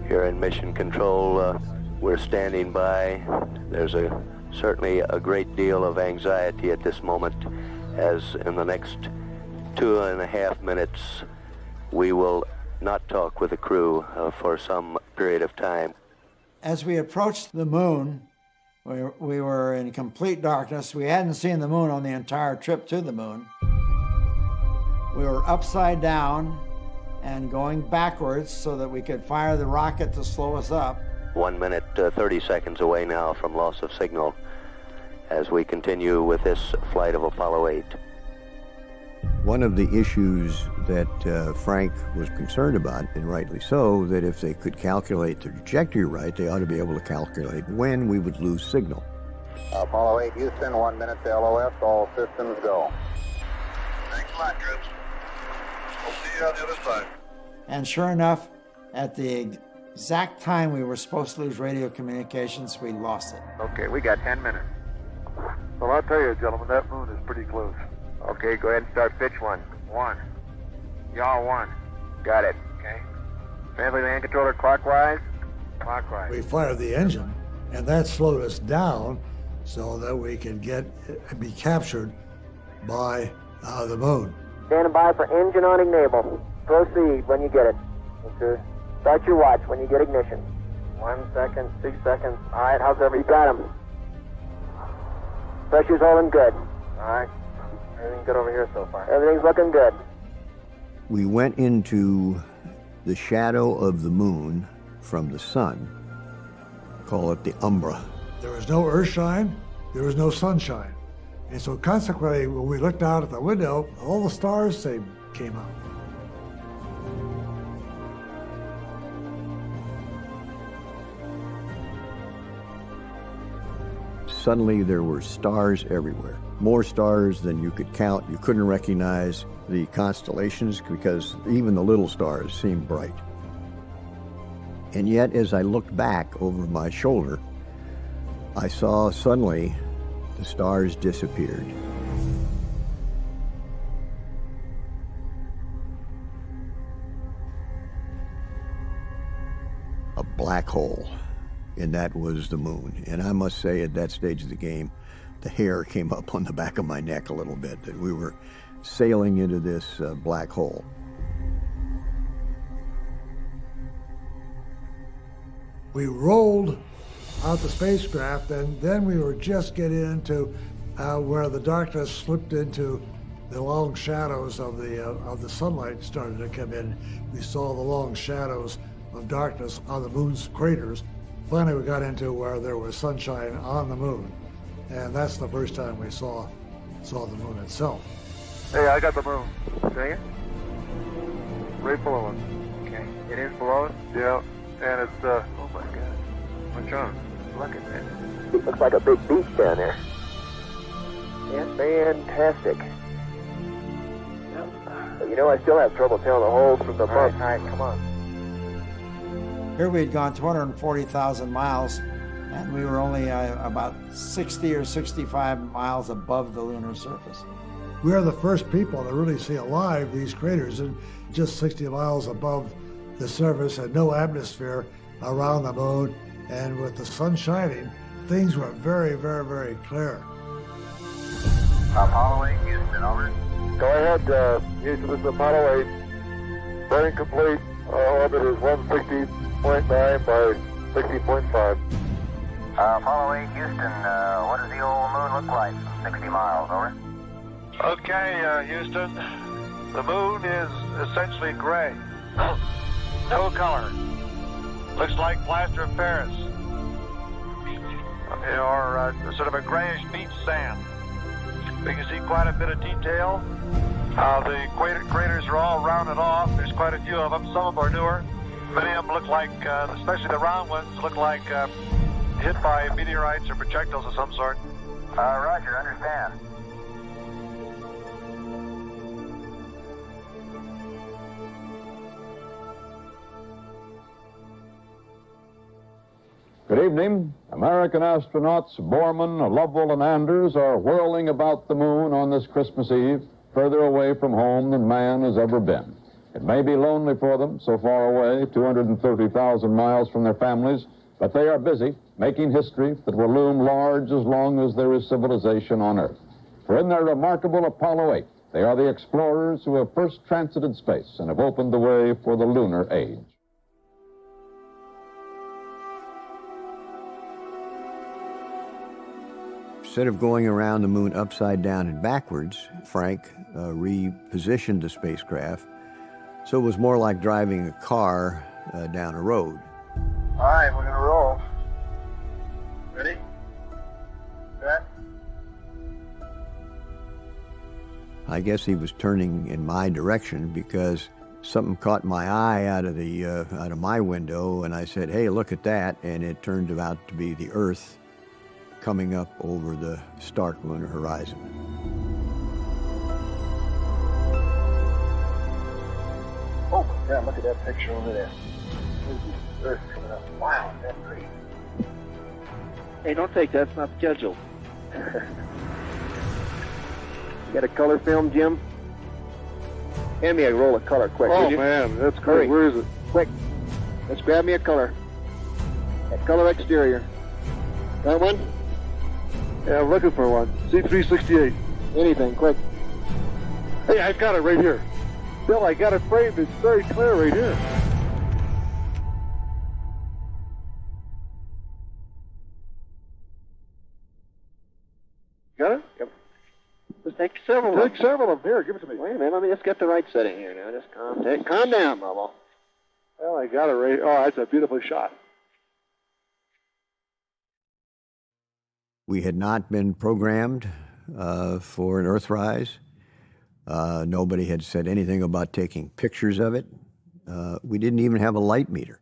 Here in Mission Control, we're standing by. There's certainly a great deal of anxiety at this moment, as in the next 2.5 minutes, we will not talk with the crew for some period of time. As we approached the moon, we were in complete darkness. We hadn't seen the moon on the entire trip to the moon. We were upside down and going backwards so that we could fire the rocket to slow us up. 1 minute, 30 seconds away now from loss of signal as we continue with this flight of Apollo 8. One of the issues that Frank was concerned about, and rightly so, that if they could calculate the trajectory right, they ought to be able to calculate when we would lose signal. Apollo 8, Houston, 1 minute to LOS, all systems go. Thanks a lot, troops. We'll see you on the other side. And sure enough, at the exact time we were supposed to lose radio communications, we lost it. Okay, we got 10 minutes. Well, I'll tell you, gentlemen, that moon is pretty close. Okay, go ahead and start pitch 1. 1. Yaw 1. Got it. Okay. Family man controller clockwise. Clockwise. We fired the engine, and that slowed us down so that we could be captured by the moon. Standing by for engine on enable. Proceed when you get it. Okay. Start your watch when you get ignition. 1 second, 2 seconds. All right, how's everything? You got him. Pressure's holding good. All right. Everything's good over here so far. Everything's looking good. We went into the shadow of the moon from the sun, call it the umbra. There was no earthshine, there was no sunshine. And so consequently, when we looked out at the window, all the stars came out. Suddenly there were stars everywhere, more stars than you could count. You couldn't recognize the constellations because even the little stars seemed bright. And yet, as I looked back over my shoulder, I saw suddenly the stars disappeared. A black hole. And that was the moon. And I must say, at that stage of the game, the hair came up on the back of my neck a little bit, that we were sailing into this black hole. We rolled out the spacecraft, and then we were just getting into where the darkness slipped into the long shadows of the sunlight started to come in. We saw the long shadows of darkness on the moon's craters. Finally, we got into where there was sunshine on the moon, and that's the first time we saw the moon itself. Hey, I got the moon. See it? Right below us. Okay. It is below us? Yeah, and it's, oh my God. what's wrong? Look at that. It looks like a big beach down there. Yeah, fantastic. Yep. You know, I still have trouble telling the holes from the bump. All right, come on. Here we had gone 240,000 miles, and we were only about 60 or 65 miles above the lunar surface. We are the first people to really see alive these craters, and just 60 miles above the surface and no atmosphere around the moon. And with the sun shining, things were very, very, very clear. Apollo 8, Houston, over. Go ahead, Houston, this is Apollo 8. Burning complete. Orbit is 160.9 by 60.5. Apollo 8, Houston, what does the old moon look like from 60 miles, over? Okay, Houston, the moon is essentially gray. No color. Looks like plaster of Paris. Or sort of a grayish beach sand. We can see quite a bit of detail. The craters are all rounded off. There's quite a few of them. Some of them are newer. Many of them look like, especially the round ones, look like hit by meteorites or projectiles of some sort. Roger, understand. Good evening. American astronauts Borman, Lovell, and Anders are whirling about the moon on this Christmas Eve, further away from home than man has ever been. It may be lonely for them, so far away, 230,000 miles from their families, but they are busy making history that will loom large as long as there is civilization on Earth. For in their remarkable Apollo 8, they are the explorers who have first transited space and have opened the way for the lunar age. Instead of going around the moon upside down and backwards, Frank repositioned the spacecraft so it was more like driving a car down a road. All right, we're gonna roll. Ready? Set. I guess he was turning in my direction because something caught my eye out of my window, and I said, "Hey, look at that!" And it turned out to be the Earth coming up over the stark lunar horizon. Oh, yeah, look at that picture over there. Earth coming up. Wow, that's pretty. Hey, don't take that. It's not scheduled. You got a color film, Jim? Hand me a roll of color, quick. Oh, would you? man, that's Hurry. great. Where is it? Quick. Let's grab me a color. A color exterior. That one? Yeah, I'm looking for one. C368. Anything, quick. Hey, I've got it right here. Bill, I got it framed. It's very clear right here. Got it? Yep. Let's take several of them. Take several of them. Here, give it to me. Wait a minute, let me just get the right setting here now. Just calm down, Bubba. Well, I got it right. Oh, that's a beautiful shot. We had not been programmed for an Earthrise. Nobody had said anything about taking pictures of it. We didn't even have a light meter.